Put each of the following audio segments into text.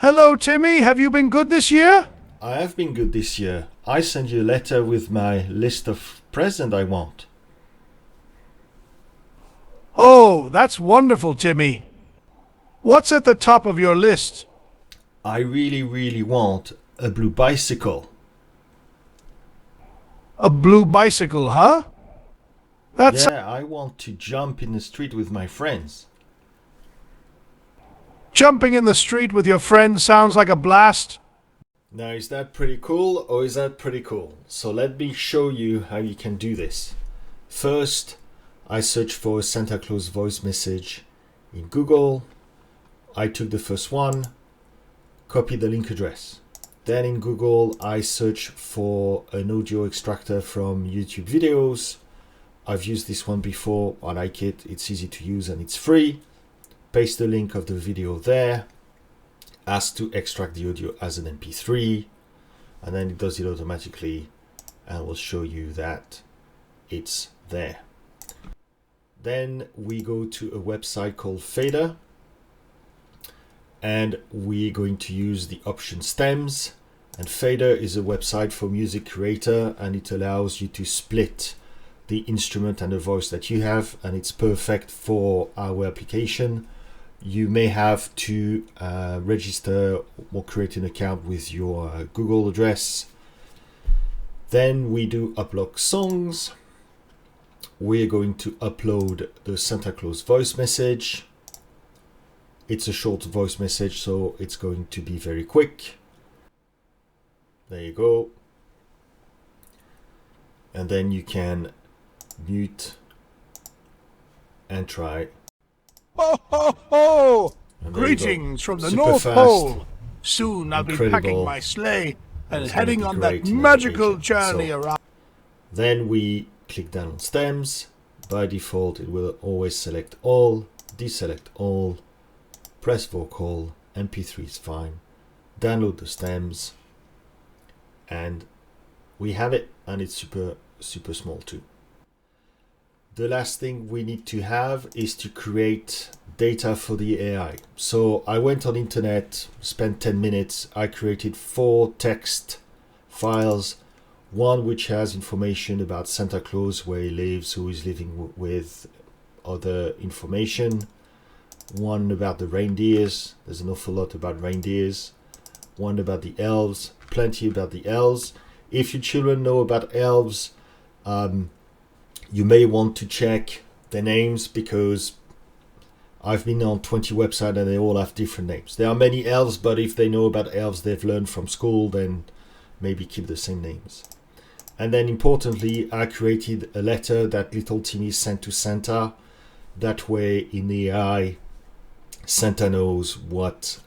Hello, Timmy. Have you been good this year? I have been good this year. I sent you a letter with my list of presents I want. Oh, that's wonderful, Timmy. What's at the top of your list? I really want a blue bicycle. A blue bicycle, huh? That's Yeah, I want to jump in the street with my friends. jumping in the street with your friends sounds like a blast. Now, is that pretty cool or is that pretty cool? So let me show you how you can do this. First, I search for a Santa Claus voice message in Google. I took the first one, copy the link address. Then in Google, I search for an audio extractor from YouTube videos. I've used this one before. I like it. It's easy to use and it's free. Paste the link of the video there. Ask to extract the audio as an MP3. And then it does it automatically and will show you that it's there. Then we go to a website called Fader. And we're going to use the option stems, and Fader is a website for music creator, and it allows you to split the instrument and the voice that you have, and it's perfect for our application. You may have to register or create an account with your Google address. Then we do upload songs. We're going to upload the Santa Claus voice message. It's a short voice message, so it's going to be very quick. There you go. And then you can mute and try. Ho, ho, ho! And there you go. Greetings from the Super North fast, Pole. Soon I'll be incredible, packing my sleigh and it's heading gonna on be that great in magical navigation. journey So, around. Then we click down on stems. By default, it will always select all, deselect all, press vocal, MP3 is fine, download the stems, and we have it, and it's super small too. The last thing we need to have is to create data for the AI. So I went on internet, spent 10 minutes, I created 4 text files, one which has information about Santa Claus, where he lives, who he's living with, other information. One about the reindeers, there's an awful lot about reindeers. One about the elves, plenty about the elves. If your children know about elves, you may want to check their names, because I've been on 20 websites and they all have different names. There are many elves, but if they know about elves they've learned from school, then maybe keep the same names. And then importantly, I created a letter that little Timmy sent to Santa. That way in the AI, Santa knows what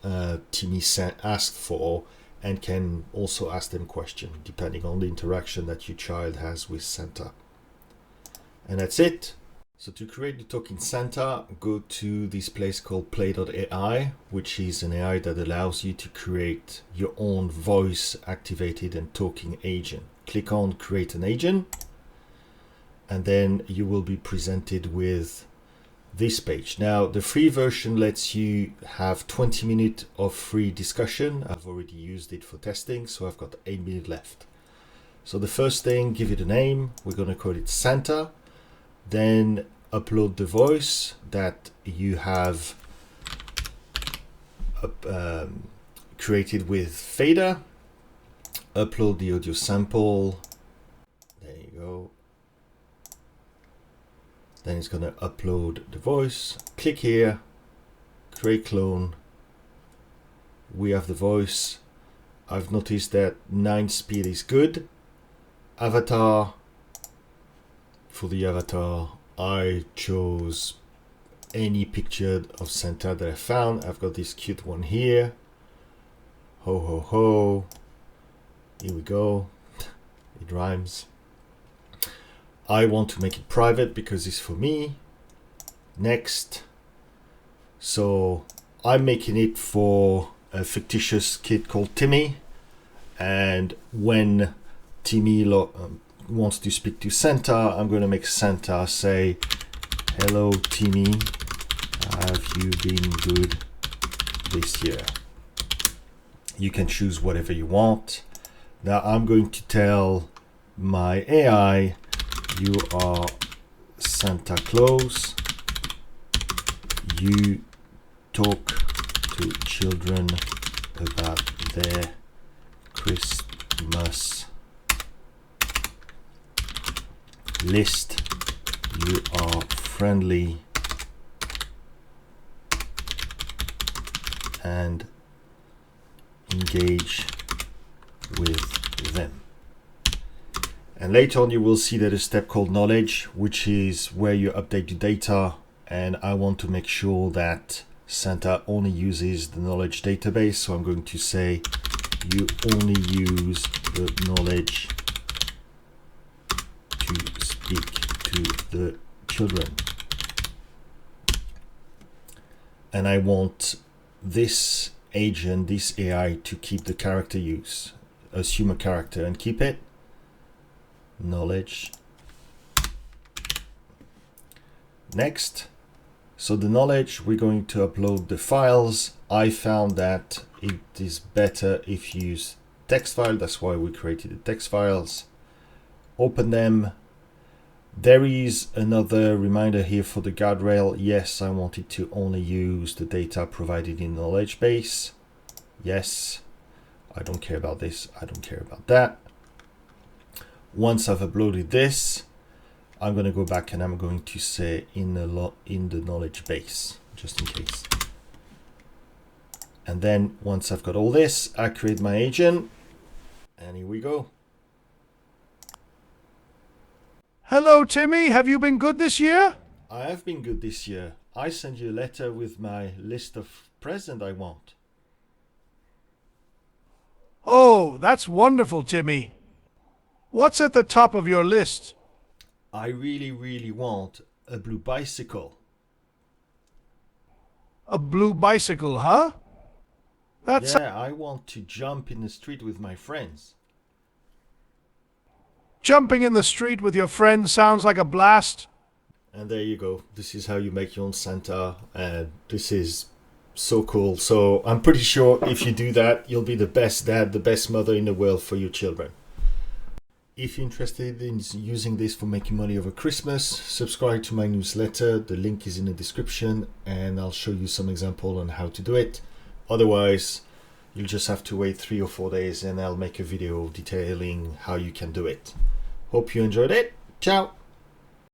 Timmy asked for and can also ask them questions depending on the interaction that your child has with Santa. And that's it. So to create the talking Santa, go to this place called play.ai, which is an AI that allows you to create your own voice activated and talking agent. Click on create an agent, and then you will be presented with this page. Now, the free version lets you have 20 minutes of free discussion. I've already used it for testing, so I've got 8 minutes left. So the first thing, give it a name. We're going to call it Santa. Then upload the voice that you have created with Fader. Upload the audio sample. There you go. Then it's going to upload the voice. Click here, create clone. We have the voice. I've noticed that 9 speed is good. Avatar. For the avatar, I chose any picture of Santa that I found. I've got this cute one here. Ho ho ho. Here we go. It rhymes. I want to make it private because it's for me. Next. So I'm making it for a fictitious kid called Timmy. And when Timmy wants to speak to Santa, I'm going to make Santa say, "Hello Timmy, have you been good this year?" You can choose whatever you want. Now I'm going to tell my AI, you are Santa Claus. You talk to children about their Christmas list. You are friendly and engage with them. And later on you will see that a step called knowledge, which is where you update your data, and I want to make sure that Santa only uses the knowledge database. So I'm going to say you only use the knowledge to speak to the children. And I want this agent, this AI, to keep the character use. Assume a character and keep it. Knowledge. Next. So the knowledge, we're going to upload the files. I found that it is better if you use text file. That's why we created the text files. Open them. There is another reminder here for the guardrail. Yes, I wanted to only use the data provided in the knowledge base. Yes, I don't care about this. I don't care about that. Once I've uploaded this, I'm going to go back and I'm going to say in the knowledge base, just in case. And then once I've got all this, I create my agent, and here we go. Hello, Timmy. Have you been good this year? I have been good this year. I sent you a letter with my list of presents I want. Oh, that's wonderful, Timmy. What's at the top of your list? I really, really want a blue bicycle. A blue bicycle, huh? That's Yeah, I want to jump in the street with my friends. jumping in the street with your friends sounds like a blast. And there you go. This is how you make your own Santa, and this is so cool. So I'm pretty sure if you do that, you'll be the best dad, the best mother in the world for your children. If you're interested in using this for making money over Christmas, subscribe to my newsletter. The link is in the description, and I'll show you some example on how to do it. Otherwise, you'll just have to wait 3 or 4 days and I'll make a video detailing how you can do it. Hope you enjoyed it. Ciao.